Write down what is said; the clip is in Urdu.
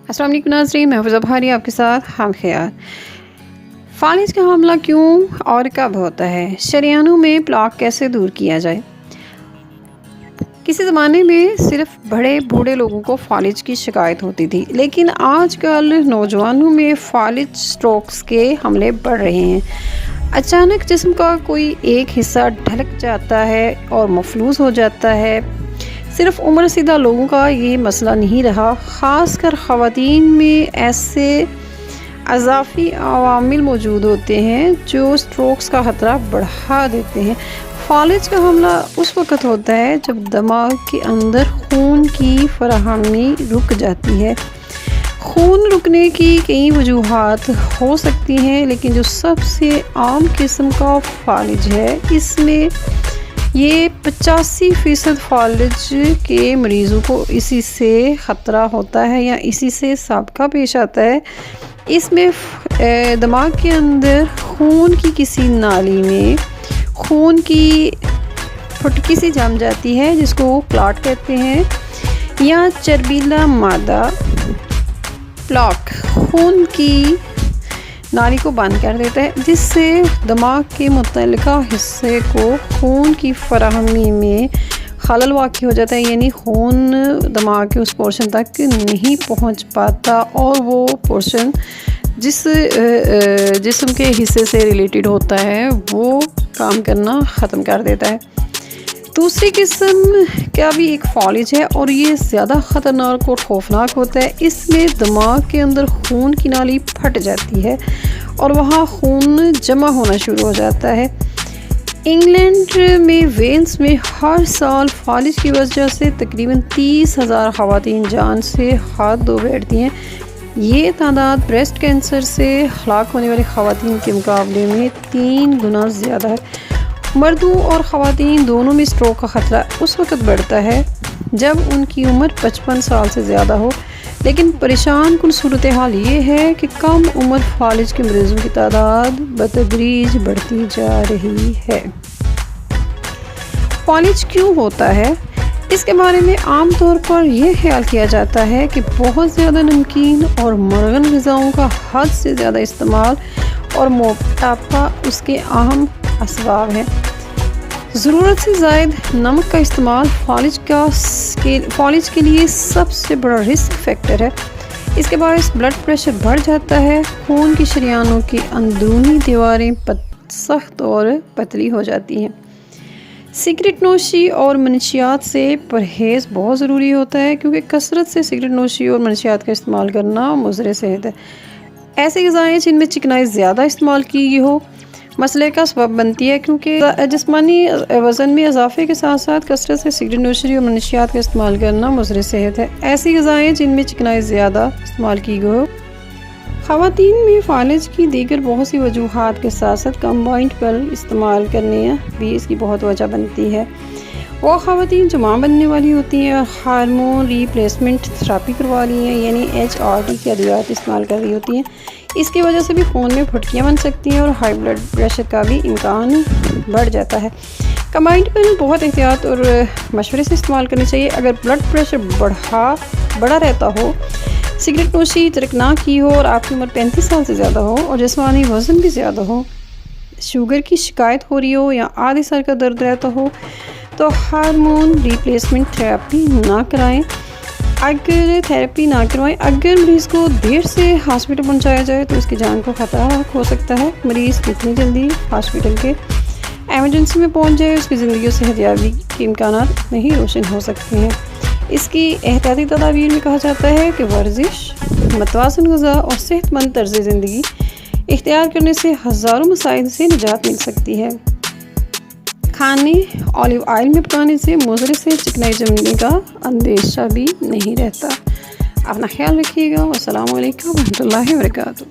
السلام علیکم ناظرین، محفوظ بھاری آپ کے ساتھ ہم خیال۔ فالج کا حملہ کیوں اور کب ہوتا ہے؟ شریانوں میں پلاک کیسے دور کیا جائے؟ کسی زمانے میں صرف بڑے بوڑھے لوگوں کو فالج کی شکایت ہوتی تھی، لیکن آج کل نوجوانوں میں فالج سٹروکس کے حملے بڑھ رہے ہیں۔ اچانک جسم کا کوئی ایک حصہ ڈھلک جاتا ہے اور مفلوج ہو جاتا ہے۔ صرف عمر رسیدہ لوگوں کا یہ مسئلہ نہیں رہا، خاص کر خواتین میں ایسے اضافی عوامل موجود ہوتے ہیں جو سٹروکس کا خطرہ بڑھا دیتے ہیں۔ فالج کا حملہ اس وقت ہوتا ہے جب دماغ کے اندر خون کی فراہمی رک جاتی ہے۔ خون رکنے کی کئی وجوہات ہو سکتی ہیں، لیکن جو سب سے عام قسم کا فالج ہے، اس میں یہ 85% فالج کے مریضوں کو اسی سے خطرہ ہوتا ہے یا اسی سے سابقہ پیش آتا ہے۔ اس میں دماغ کے اندر خون کی کسی نالی میں خون کی پھٹکی سی جم جاتی ہے، جس کو کلاٹ کہتے ہیں، یا چربیلا مادہ پلاک خون کی نالی کو بند کر دیتا ہے، جس سے دماغ کے متعلقہ حصے کو خون کی فراہمی میں خلل واقع ہو جاتا ہے، یعنی خون دماغ کے اس پورشن تک نہیں پہنچ پاتا اور وہ پورشن جس جسم کے حصے سے ریلیٹڈ ہوتا ہے وہ کام کرنا ختم کر دیتا ہے۔ دوسری قسم کا بھی ایک فالج ہے اور یہ زیادہ خطرناک اور خوفناک ہوتا ہے۔ اس میں دماغ کے اندر خون کی نالی پھٹ جاتی ہے اور وہاں خون جمع ہونا شروع ہو جاتا ہے۔ انگلینڈ میں ویلز میں ہر سال فالج کی وجہ سے تقریباً 30,000 خواتین جان سے ہاتھ دھو بیٹھتی ہیں۔ یہ تعداد بریسٹ کینسر سے ہلاک ہونے والی خواتین کے مقابلے میں 3 گنا زیادہ ہے۔ مردوں اور خواتین دونوں میں سٹروک کا خطرہ اس وقت بڑھتا ہے جب ان کی عمر 55 سال سے زیادہ ہو، لیکن پریشان کن صورتحال یہ ہے کہ کم عمر فالج کے مریضوں کی تعداد بتدریج بڑھتی جا رہی ہے۔ فالج کیوں ہوتا ہے؟ اس کے بارے میں عام طور پر یہ خیال کیا جاتا ہے کہ بہت زیادہ نمکین اور مرغن غذاؤں کا حد سے زیادہ استعمال اور موٹاپا اس کے اہم اسباب ہیں۔ ضرورت سے زائد نمک کا استعمال فالج کے لیے سب سے بڑا رسک فیکٹر ہے۔ اس کے باعث بلڈ پریشر بڑھ جاتا ہے، خون کی شریانوں کی اندرونی دیواریں سخت اور پتلی ہو جاتی ہیں۔ سگریٹ نوشی اور منشیات سے پرہیز بہت ضروری ہوتا ہے، کیونکہ کثرت سے سگریٹ نوشی اور منشیات کا استعمال کرنا مضر صحت ہے۔ ایسی غذائیں جن میں چکنائی زیادہ استعمال کی گئی ہو مسئلے کا سبب بنتی ہے، کیونکہ جسمانی وزن میں اضافے کے ساتھ ساتھ کثرت سے سگریٹ نوشی اور منشیات کا استعمال کرنا مضر صحت ہے۔ ایسی غذائیں جن میں چکنائی زیادہ استعمال کی گئی ہو۔ خواتین میں فالج کی دیگر بہت سی وجوہات کے ساتھ ساتھ کمبائنڈ پل استعمال کرنے بھی اس کی بہت وجہ بنتی ہے۔ وہ خواتین جو ماں بننے والی ہوتی ہیں اور ہارمون ری پلیسمنٹ تھراپی کروا لی ہیں، یعنی HRT کے ادویات استعمال کر رہی ہوتی ہیں، اس کی وجہ سے بھی خون میں پھٹکیاں بن سکتی ہیں اور ہائی بلڈ پریشر کا بھی امکان بڑھ جاتا ہے۔ کمبائنڈ پل بہت احتیاط اور مشورے سے استعمال کرنی چاہیے۔ اگر بلڈ پریشر بڑا رہتا ہو، سگریٹ نوشی ترک نہ کی ہو اور آپ کی عمر 35 سال سے زیادہ ہو اور جسمانی وزن بھی زیادہ ہو، شوگر کی شکایت ہو رہی ہو یا آدھے سر کا درد رہتا ہو، تو ہارمون ریپلیسمنٹ تھراپی نہ کرائیں۔ اگر مریض کو دیر سے ہاسپٹل پہنچایا جائے تو اس کی جان کو خطرہ ہو سکتا ہے۔ مریض کتنی جلدی ہاسپٹل کے ایمرجنسی میں پہنچ جائے، اس کی زندگی و صحت یابی کے امکانات نہیں روشن ہو سکتے ہیں۔ اس کی احتیاطی تدابیر میں کہا جاتا ہے کہ ورزش، متوازن غذا اور صحت مند طرز زندگی اختیار کرنے سے ہزاروں مسائل سے نجات مل سکتی ہے۔ کھانے اولیو آئل میں پکانے سے مضر سے چکنائی جمنے کا اندیشہ بھی نہیں رہتا۔ اپنا خیال رکھیے گا۔ والسلام علیکم ورحمۃ اللہ وبرکاتہ۔